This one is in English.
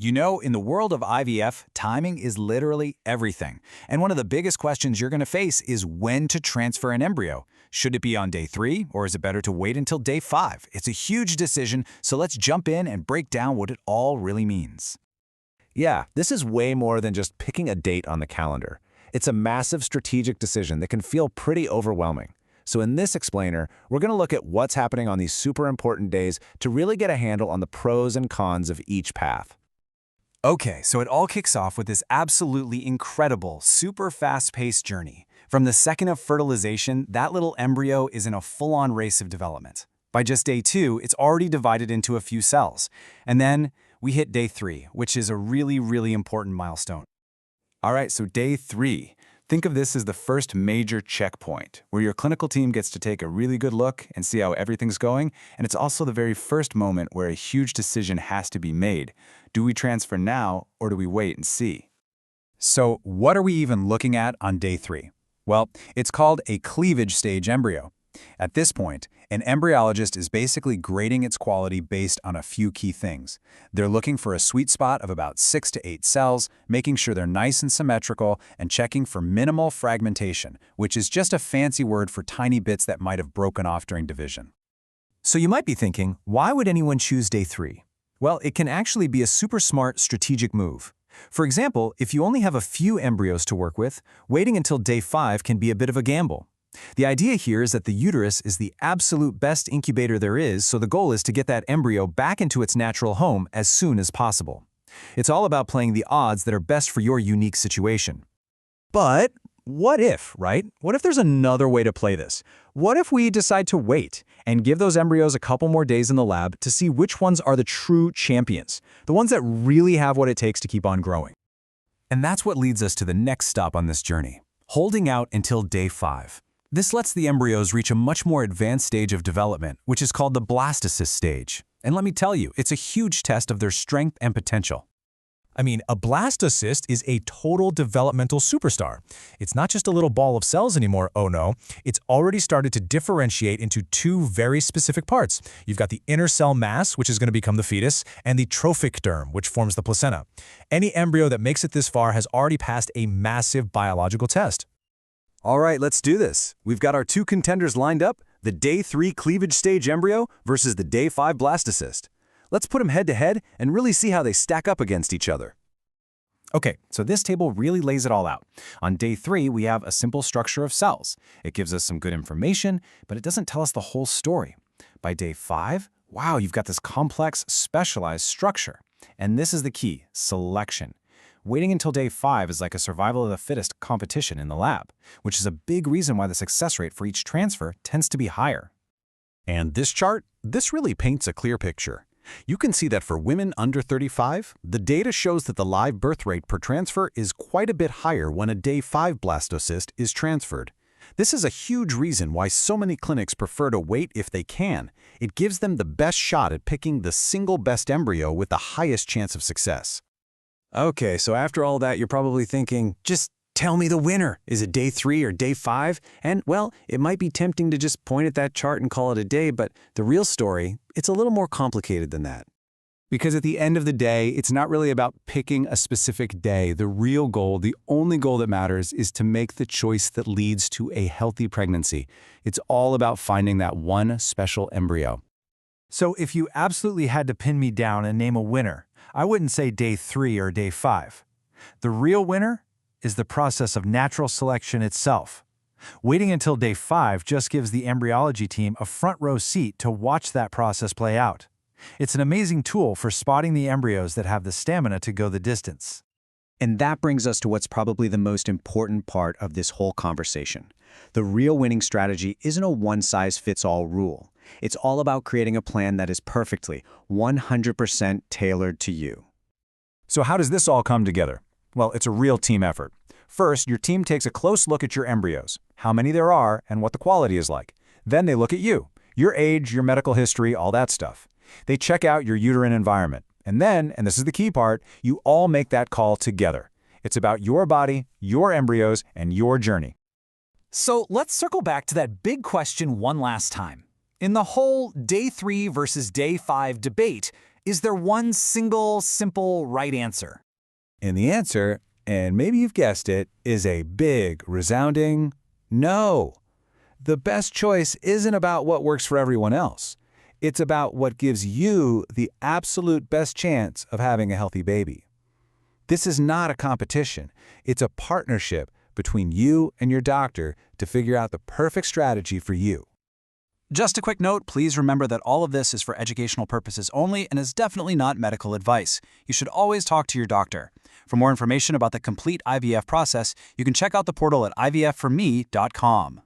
You know, in the world of IVF, timing is literally everything. And one of the biggest questions you're going to face is when to transfer an embryo. Should it be on day 3, or is it better to wait until day 5? It's a huge decision, so let's jump in and break down what it all really means. Yeah, this is way more than just picking a date on the calendar. It's a massive strategic decision that can feel pretty overwhelming. So in this explainer, we're going to look at what's happening on these super important days to really get a handle on the pros and cons of each path. Okay, so it all kicks off with this absolutely incredible, super fast-paced journey. From the second of fertilization, that little embryo is in a full-on race of development. By just day 2, it's already divided into a few cells. And then we hit day 3, which is a really important milestone. All right, so day 3. Think of this as the first major checkpoint, where your clinical team gets to take a really good look and see how everything's going, and it's also the very first moment where a huge decision has to be made. Do we transfer now, or do we wait and see? So what are we even looking at on day 3? Well, it's called a cleavage stage embryo. At this point, an embryologist is basically grading its quality based on a few key things. They're looking for a sweet spot of about 6 to 8 cells, making sure they're nice and symmetrical, and checking for minimal fragmentation, which is just a fancy word for tiny bits that might have broken off during division. So you might be thinking, why would anyone choose day 3? Well, it can actually be a super smart strategic move. For example, if you only have a few embryos to work with, waiting until day 5 can be a bit of a gamble. The idea here is that the uterus is the absolute best incubator there is, so the goal is to get that embryo back into its natural home as soon as possible. It's all about playing the odds that are best for your unique situation. But what if, right? What if there's another way to play this? What if we decide to wait and give those embryos a couple more days in the lab to see which ones are the true champions, the ones that really have what it takes to keep on growing? And that's what leads us to the next stop on this journey, holding out until day 5. This lets the embryos reach a much more advanced stage of development, which is called the blastocyst stage. And let me tell you, it's a huge test of their strength and potential. I mean, a blastocyst is a total developmental superstar. It's not just a little ball of cells anymore, oh no. It's already started to differentiate into 2 very specific parts. You've got the inner cell mass, which is going to become the fetus, and the trophic derm, which forms the placenta. Any embryo that makes it this far has already passed a massive biological test. All right, let's do this. We've got our 2 contenders lined up, the day 3 cleavage stage embryo versus the day 5 blastocyst. Let's put them head-to-head and really see how they stack up against each other. Okay, so this table really lays it all out. On day 3, we have a simple structure of cells. It gives us some good information, but it doesn't tell us the whole story. By day 5, wow, you've got this complex, specialized structure. And this is the key, selection. Waiting until day 5 is like a survival of the fittest competition in the lab, which is a big reason why the success rate for each transfer tends to be higher. And this chart, this really paints a clear picture. You can see that for women under 35, the data shows that the live birth rate per transfer is quite a bit higher when a day 5 blastocyst is transferred. This is a huge reason why so many clinics prefer to wait if they can. It gives them the best shot at picking the single best embryo with the highest chance of success. Okay, so after all that, you're probably thinking, just tell me the winner. Is it day 3 or day 5? And, well, it might be tempting to just point at that chart and call it a day, but the real story, it's a little more complicated than that. Because at the end of the day, it's not really about picking a specific day. The real goal, the only goal that matters, is to make the choice that leads to a healthy pregnancy. It's all about finding that one special embryo. So if you absolutely had to pin me down and name a winner, I wouldn't say day 3 or day 5. The real winner is the process of natural selection itself. Waiting until day 5 just gives the embryology team a front row seat to watch that process play out. It's an amazing tool for spotting the embryos that have the stamina to go the distance. And that brings us to what's probably the most important part of this whole conversation. The real winning strategy isn't a one-size-fits-all rule. It's all about creating a plan that is perfectly, 100% tailored to you. So how does this all come together? Well, it's a real team effort. First, your team takes a close look at your embryos, how many there are, and what the quality is like. Then they look at you, your age, your medical history, all that stuff. They check out your uterine environment. And then, and this is the key part, you all make that call together. It's about your body, your embryos, and your journey. So let's circle back to that big question one last time. In the whole day 3 versus day 5 debate, Is there one single, simple, right answer? And the answer, and maybe you've guessed it, is a big, resounding no. The best choice isn't about what works for everyone else. It's about what gives you the absolute best chance of having a healthy baby. This is not a competition. It's a partnership between you and your doctor to figure out the perfect strategy for you. Just a quick note, please remember that all of this is for educational purposes only and is definitely not medical advice. You should always talk to your doctor. For more information about the complete IVF process, you can check out the portal at ivfforme.com.